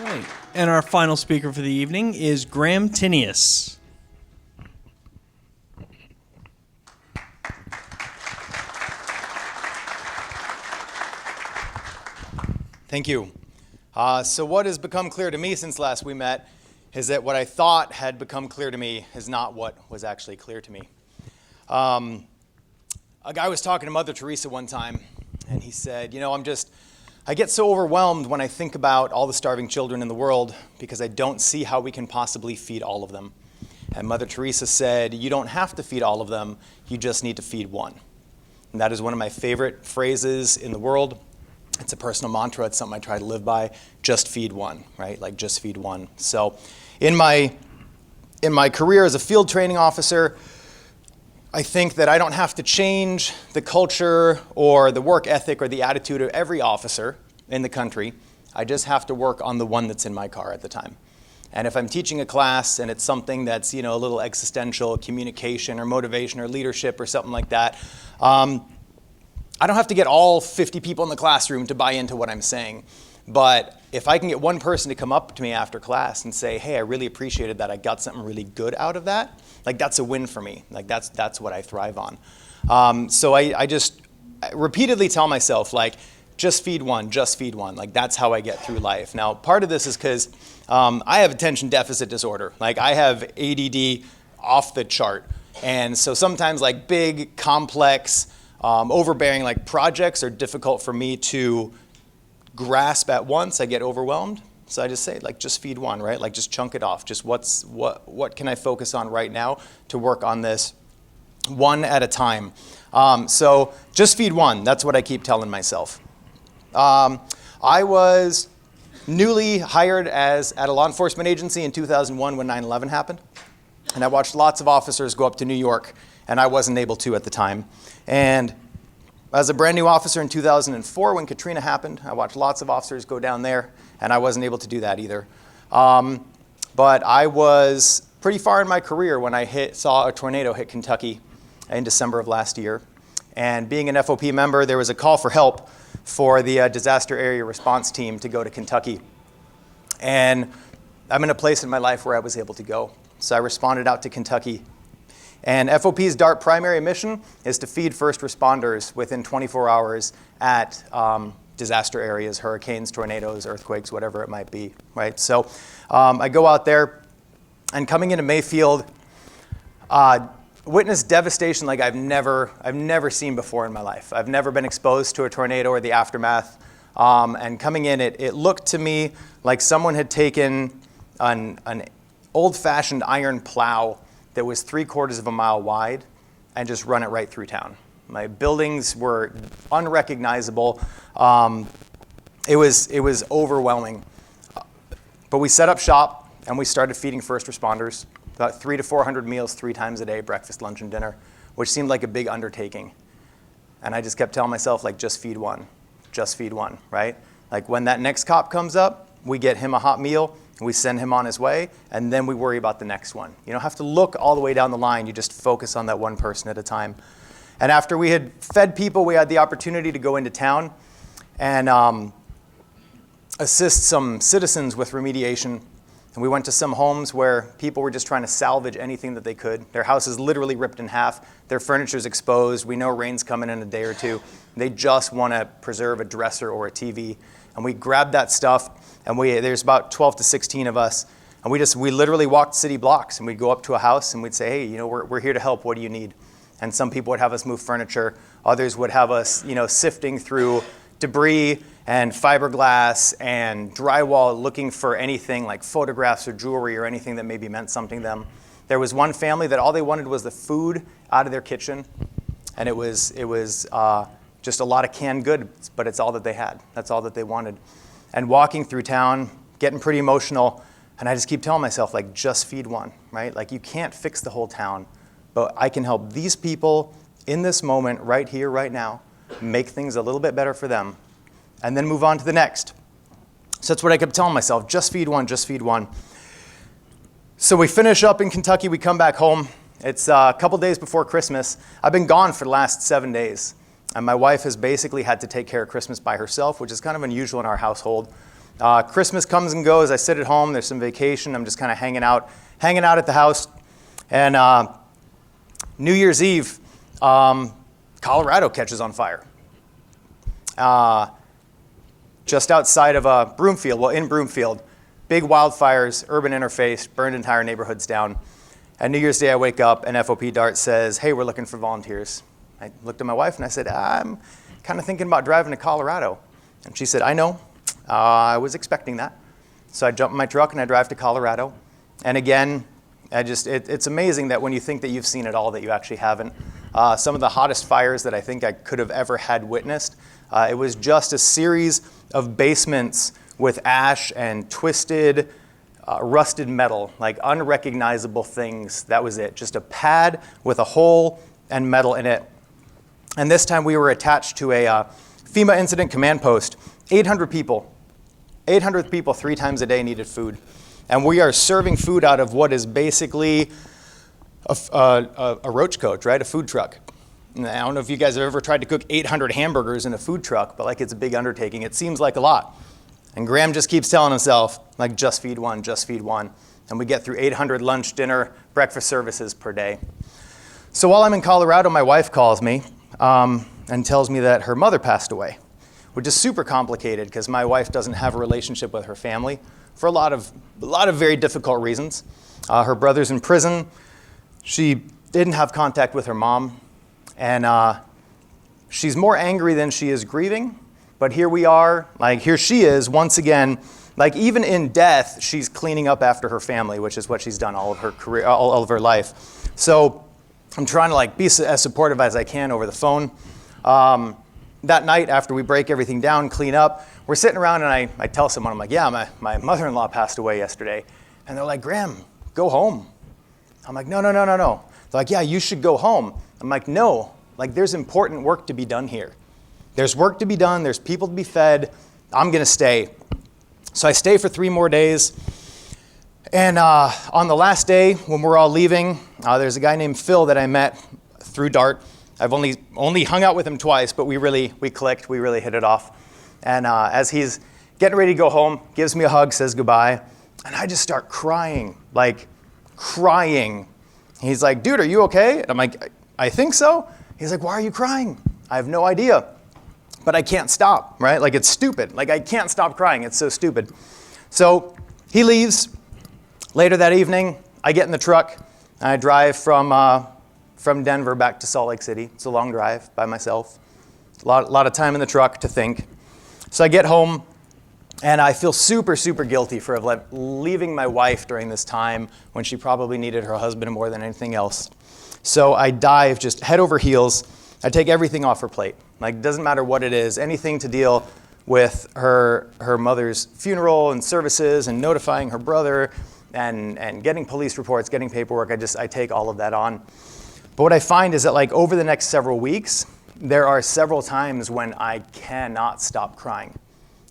Right. And our final speaker for the evening is Grahm Tinius. Thank you. So what has become clear to me since last we met is that what I thought had become clear to me is not what was actually clear to me. A guy was talking to Mother Teresa one time, and he said, I get so overwhelmed when I think about all the starving children in the world because I don't see how we can possibly feed all of them. And Mother Teresa said, you don't have to feed all of them, you just need to feed one. And that is one of my favorite phrases in the world. It's a personal mantra. It's something I try to live by. Just feed one, right? Like just feed one. So in my career as a field training officer, I think that I don't have to change the culture or the work ethic or the attitude of every officer in the country. I just have to work on the one that's in my car at the time. And if I'm teaching a class and it's something that's, a little existential, communication or motivation or leadership or something like that, I don't have to get all 50 people in the classroom to buy into what I'm saying. But if I can get one person to come up to me after class and say, hey, I really appreciated that, I got something really good out of that, like that's a win for me. Like that's what I thrive on. So I just repeatedly tell myself, like, just feed one, just feed one. Like that's how I get through life. Now, part of this is because I have attention deficit disorder. Like I have ADD off the chart. And so sometimes like big, complex, overbearing like projects are difficult for me to grasp at once. I get overwhelmed. So I just say, like, just feed one, right? Like just chunk it off. Just what can I focus on right now to work on this one at a time? So just feed one. That's what I keep telling myself. I was newly hired at a law enforcement agency in 2001 when 9/11 happened. And I watched lots of officers go up to New York, and I wasn't able to at the time. And as a brand new officer in 2004 when Katrina happened, I watched lots of officers go down there, and I wasn't able to do that either. But I was pretty far in my career when I saw a tornado hit Kentucky in December of last year. And being an FOP member, there was a call for help for the disaster area response team to go to Kentucky. And I'm in a place in my life where I was able to go. So I responded out to Kentucky. And FOP's DART primary mission is to feed first responders within 24 hours at disaster areas, hurricanes, tornadoes, earthquakes, whatever it might be, right? So I go out there, and coming into Mayfield, witnessed devastation like I've never seen before in my life. I've never been exposed to a tornado or the aftermath. And coming in, it looked to me like someone had taken an old-fashioned iron plow that was 3/4 of a mile wide and just run it right through town. My buildings were unrecognizable. It was overwhelming. But we set up shop and we started feeding first responders, about 300 to 400 meals 3 times a day, breakfast, lunch, and dinner, which seemed like a big undertaking. And I just kept telling myself, like, just feed one, right? Like when that next cop comes up, we get him a hot meal, we send him on his way, and then we worry about the next one. You don't have to look all the way down the line. You just focus on that one person at a time. And after we had fed people, we had the opportunity to go into town and assist some citizens with remediation. And we went to some homes where people were just trying to salvage anything that they could. Their house is literally ripped in half. Their furniture's exposed. We know rain's coming in a day or two. They just want to preserve a dresser or a TV. And we grabbed that stuff, and there's about 12 to 16 of us, and we literally walked city blocks, and we'd go up to a house, and we'd say, hey, we're here to help. What do you need? And some people would have us move furniture. Others would have us, sifting through debris and fiberglass and drywall, looking for anything like photographs or jewelry or anything that maybe meant something to them. There was one family that all they wanted was the food out of their kitchen, and it was just a lot of canned goods, but it's all that they had. That's all that they wanted. And walking through town, getting pretty emotional, and I just keep telling myself, like, just feed one, right? Like, you can't fix the whole town, but I can help these people in this moment, right here, right now, make things a little bit better for them, and then move on to the next. So that's what I kept telling myself, just feed one, just feed one. So we finish up in Kentucky, we come back home. It's a couple days before Christmas. I've been gone for the last 7 days. And my wife has basically had to take care of Christmas by herself, which is kind of unusual in our household. Christmas comes and goes. I sit at home. There's some vacation. I'm just kind of hanging out at the house. And New Year's Eve, Colorado catches on fire. Just outside of Broomfield, in Broomfield, big wildfires, urban interface, burned entire neighborhoods down. And New Year's Day, I wake up and FOP DART says, hey, we're looking for volunteers. I looked at my wife and I said, I'm kind of thinking about driving to Colorado. And she said, I know. I was expecting that. So I jump in my truck and I drive to Colorado. And again, it's amazing that when you think that you've seen it all, that you actually haven't. Some of the hottest fires that I think I could have ever had witnessed, it was just a series of basements with ash and twisted, rusted metal, like unrecognizable things. That was it, just a pad with a hole and metal in it. And this time we were attached to a FEMA incident command post. 800 people 3 times a day needed food. And we are serving food out of what is basically a roach coach, right? A food truck. And I don't know if you guys have ever tried to cook 800 hamburgers in a food truck, but like it's a big undertaking. It seems like a lot. And Grahm just keeps telling himself, like, just feed one, just feed one. And we get through 800 lunch, dinner, breakfast services per day. So while I'm in Colorado, my wife calls me and tells me that her mother passed away, which is super complicated because my wife doesn't have a relationship with her family for a lot of very difficult reasons. Her brother's in prison. She didn't have contact with her mom. And she's more angry than she is grieving. But here we are, like here she is once again, like even in death, she's cleaning up after her family, which is what she's done all of her career, all of her life. So I'm trying to like be as supportive as I can over the phone. That night after we break everything down, clean up, we're sitting around and I tell someone, I'm like, yeah, my mother-in-law passed away yesterday. And they're like, Grahm, go home. I'm like, no. They're like, yeah, you should go home. I'm like, no, like there's important work to be done here. There's work to be done. There's people to be fed. I'm going to stay. So I stay for 3 more days. And on the last day, when we're all leaving, there's a guy named Phil that I met through DART. I've only hung out with him twice, but we clicked. We really hit it off. And as he's getting ready to go home, gives me a hug, says goodbye. And I just start crying, like crying. He's like, dude, are you okay? And I'm like, I think so. He's like, why are you crying? I have no idea. But I can't stop, right? Like it's stupid. Like I can't stop crying. It's so stupid. So he leaves. Later that evening, I get in the truck and I drive from Denver back to Salt Lake City. It's a long drive by myself. A lot of time in the truck to think. So I get home and I feel super, super guilty for leaving my wife during this time when she probably needed her husband more than anything else. So I dive just head over heels. I take everything off her plate. Like, doesn't matter what it is, anything to deal with her mother's funeral and services and notifying her brother and getting police reports, getting paperwork. I take all of that on. But what I find is that like over the next several weeks, there are several times when I cannot stop crying.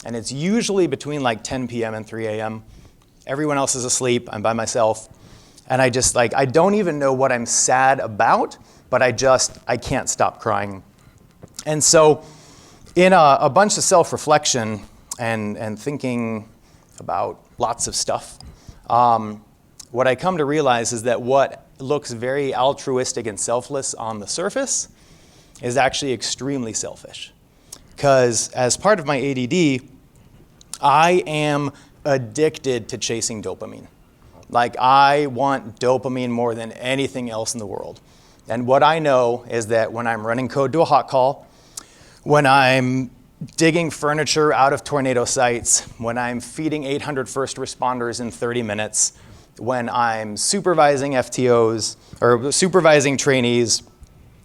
And it's usually between like 10 p.m. and 3 a.m. Everyone else is asleep. I'm by myself. And I just like, I don't even know what I'm sad about, but I can't stop crying. And so in a bunch of self-reflection and thinking about lots of stuff, what I come to realize is that what looks very altruistic and selfless on the surface is actually extremely selfish. Because as part of my ADD, I am addicted to chasing dopamine. Like I want dopamine more than anything else in the world. And what I know is that when I'm running code to a hot call, when I'm digging furniture out of tornado sites, when I'm feeding 800 first responders in 30 minutes, when I'm supervising FTOs or supervising trainees,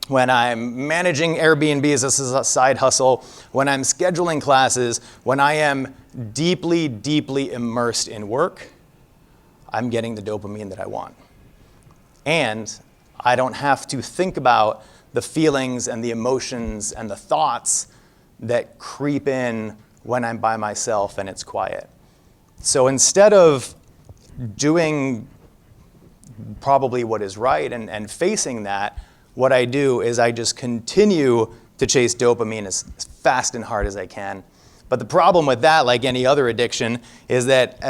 when I'm managing Airbnbs as a side hustle, when I'm scheduling classes, when I am deeply, deeply immersed in work, I'm getting the dopamine that I want. And I don't have to think about the feelings and the emotions and the thoughts that creep in when I'm by myself and it's quiet. So instead of doing probably what is right and facing that, what I do is I just continue to chase dopamine as fast and hard as I can. But the problem with that, like any other addiction, is that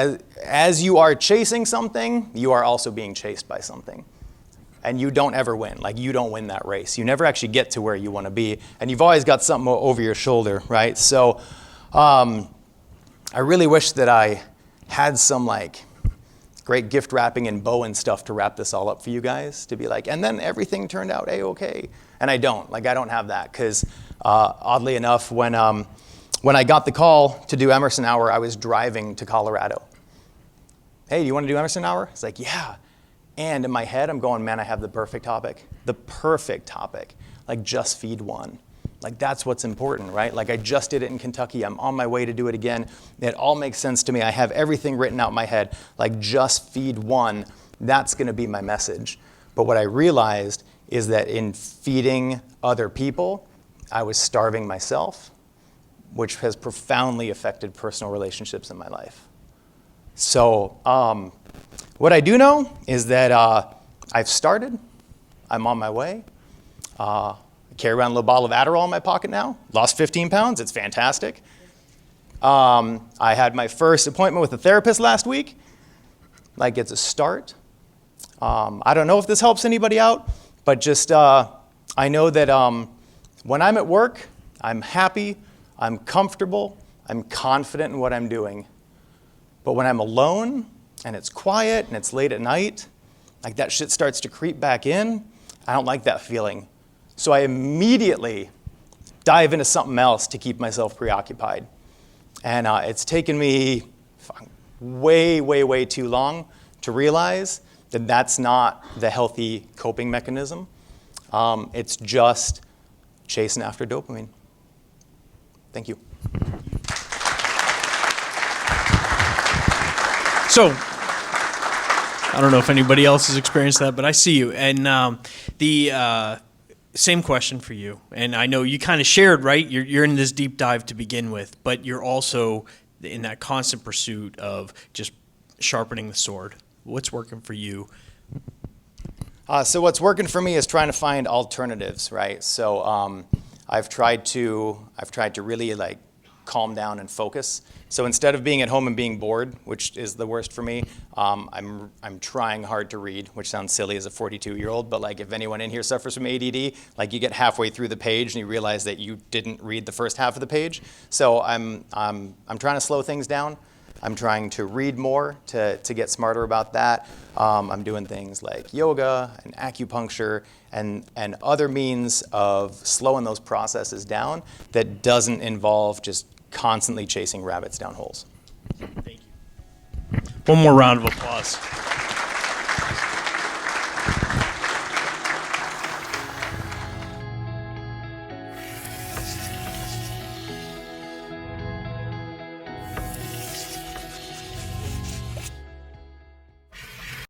as you are chasing something, you are also being chased by something. And you don't ever win. Like, you don't win that race. You never actually get to where you want to be. And you've always got something over your shoulder, right? So I really wish that I had some like great gift wrapping and bow and stuff to wrap this all up for you guys, to be like, and then everything turned out A-okay. And I don't. Like, I don't have that, because oddly enough, when I got the call to do Emerson Hour, I was driving to Colorado. Hey, do you want to do Emerson Hour? It's like, yeah. And in my head, I'm going, man, I have the perfect topic. The perfect topic. Like, just feed one. Like, that's what's important, right? Like, I just did it in Kentucky. I'm on my way to do it again. It all makes sense to me. I have everything written out in my head. Like, just feed one. That's going to be my message. But what I realized is that in feeding other people, I was starving myself, which has profoundly affected personal relationships in my life. So what I do know is that I've started. I'm on my way. I carry around a little bottle of Adderall in my pocket now. Lost 15 pounds. It's fantastic. I had my first appointment with a therapist last week. Like, it's a start. I don't know if this helps anybody out, but just I know that when I'm at work, I'm happy, I'm comfortable, I'm confident in what I'm doing. But when I'm alone and it's quiet and it's late at night, like, that shit starts to creep back in. I don't like that feeling. So I immediately dive into something else to keep myself preoccupied. And it's taken me way, way, way too long to realize that that's not the healthy coping mechanism. It's just chasing after dopamine. Thank you. So, I don't know if anybody else has experienced that, but I see you. And the same question for you. And I know you kind of shared, right? You're in this deep dive to begin with, but you're also in that constant pursuit of just sharpening the sword. What's working for you? So what's working for me is trying to find alternatives, right? So I've tried to really like calm down and focus. So instead of being at home and being bored, which is the worst for me, I'm trying hard to read, which sounds silly as a 42-year-old, but like, if anyone in here suffers from ADD, like, you get halfway through the page and you realize that you didn't read the first half of the page. So I'm trying to slow things down. I'm trying to read more to get smarter about that. I'm doing things like yoga and acupuncture and other means of slowing those processes down that doesn't involve just constantly chasing rabbits down holes. Thank you. One more round of applause.